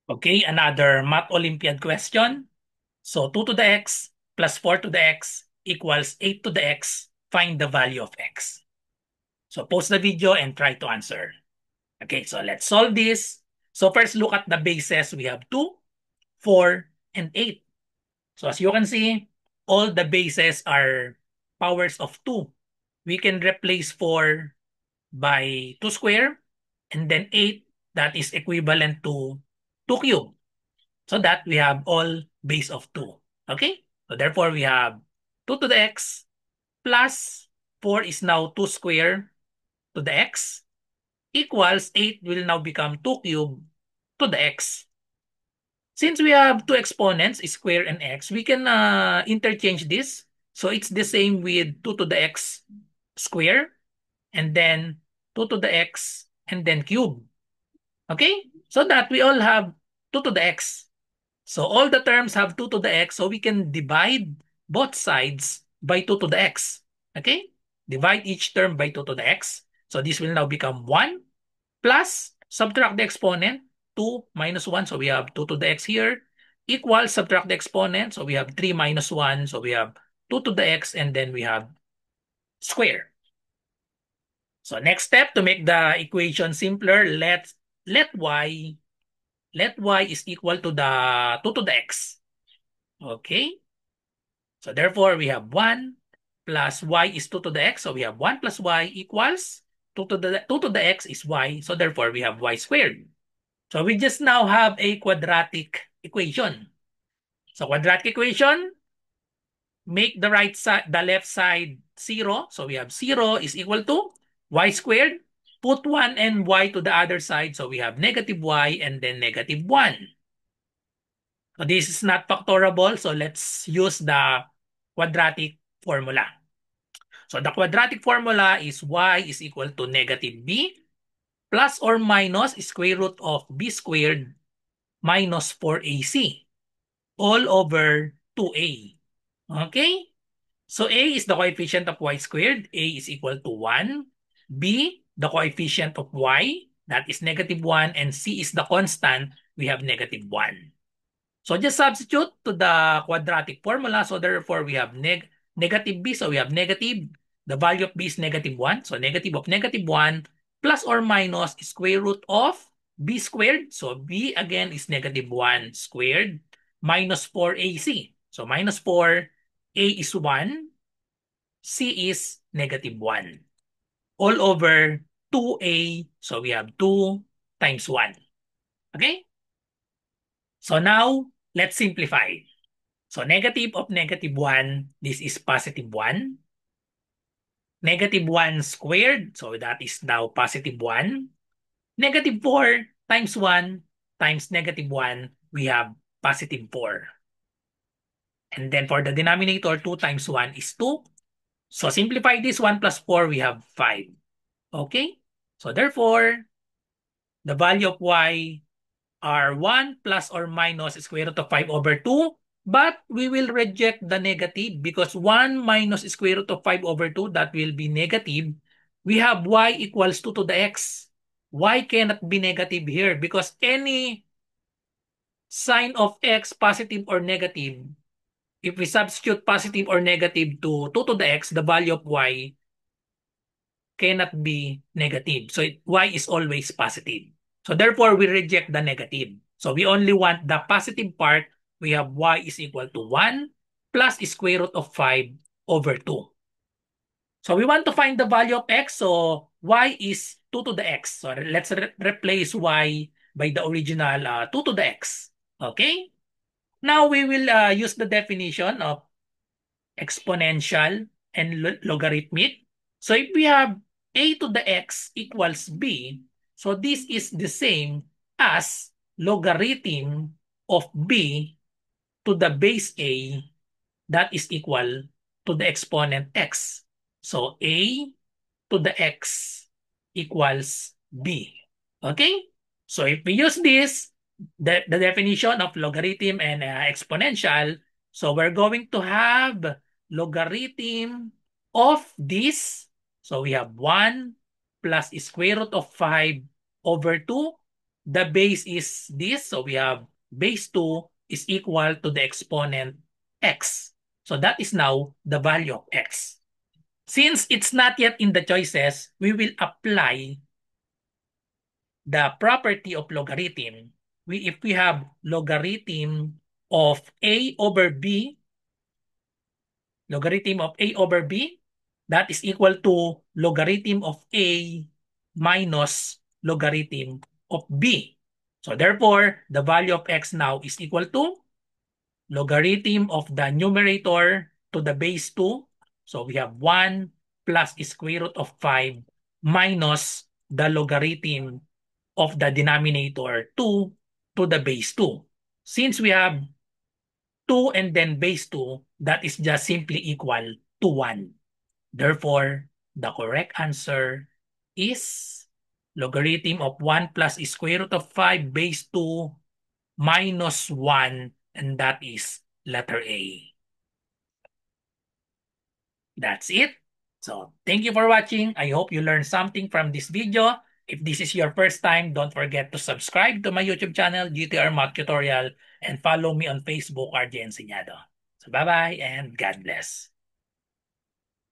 Okay, another Math Olympiad question. So 2 to the x plus 4 to the x equals 8 to the x. Find the value of x. So pause the video and try to answer. Okay, so let's solve this. So first look at the bases. We have 2, 4, and 8. So as you can see, all the bases are powers of 2. We can replace 4 by 2 square and then 8 that is equivalent to 2 cube. So that we have all base of 2. Okay? So therefore we have 2 to the x plus 4 is now 2 square to the x equals 8 will now become 2 cube to the x. Since we have two exponents, square and x, we can interchange this. So it's the same with 2 to the x square and then 2 to the x and then cube. Okay? So that we all have 2 to the x. So all the terms have 2 to the x, so we can divide both sides by 2 to the x. Okay? Divide each term by 2 to the x. So this will now become 1 plus, subtract the exponent, 2 minus 1, so we have 2 to the x here, equals, subtract the exponent, so we have 3 minus 1, so we have 2 to the x, and then we have square. So next step, to make the equation simpler, let y is equal to the 2 to the x. Okay? So therefore, we have 1 plus y is 2 to the x. So we have 1 plus y equals 2 to the x is y. So therefore, we have y squared. So we just now have a quadratic equation. So quadratic equation, make the left side 0. So we have 0 is equal to y squared. Put 1 and y to the other side. So we have negative y and then negative 1. So this is not factorable. So let's use the quadratic formula. So the quadratic formula is y is equal to negative b plus or minus square root of b squared minus 4ac all over 2a. Okay? So a is the coefficient of y squared. A is equal to 1. B, the coefficient of y, that is negative 1. And c is the constant. We have negative 1. So just substitute to the quadratic formula. So therefore, we have negative b. So we have negative. The value of b is negative 1. So negative of negative 1 plus or minus square root of b squared. So b again is negative 1 squared minus 4ac. So minus 4, a is 1, c is negative 1. All over 2a. So we have 2 times 1. Okay? So now, let's simplify. So negative of negative 1, this is positive 1. Negative 1 squared, so that is now positive 1. Negative 4 times 1 times negative 1, we have positive 4. And then for the denominator, 2 times 1 is 2. So simplify this, 1 plus 4, we have 5. Okay? So therefore, the value of y are 1 plus or minus square root of 5 over 2. But we will reject the negative because 1 minus square root of 5 over 2, that will be negative. We have y equals 2 to the x. Y cannot be negative here because any sign of x, positive or negative, if we substitute positive or negative to 2 to the x, the value of y cannot be negative. So y is always positive. So therefore, we reject the negative. So we only want the positive part. We have y is equal to 1 plus square root of 5 over 2. So we want to find the value of x. So y is 2 to the x. So let's replace y by the original 2 to the x. Okay? Now we will use the definition of exponential and logarithmic. So if we have a to the x equals b, so this is the same as logarithm of b to the base a, that is equal to the exponent x. So a to the x equals b. Okay? So if we use this, the definition of logarithm and exponential, so we're going to have logarithm of this. So we have 1 plus square root of 5 over 2. the base is this. So we have base 2 is equal to the exponent x. So that is now the value of x. Since it's not yet in the choices, we will apply the property of logarithm. If we have logarithm of a over b, logarithm of a over b, that is equal to logarithm of a minus logarithm of b. So therefore, the value of x now is equal to logarithm of the numerator to the base 2. So we have 1 plus square root of 5 minus the logarithm of the denominator 2 to the base 2. Since we have 2 and then base 2, that is just simply equal to 1. Therefore, the correct answer is logarithm of 1 plus square root of 5 base 2 minus 1, and that is letter A. That's it. So thank you for watching. I hope you learned something from this video. If this is your first time, don't forget to subscribe to my YouTube channel, GTR Math Tutorial, and follow me on Facebook, RJ Enseñado. So bye-bye and God bless.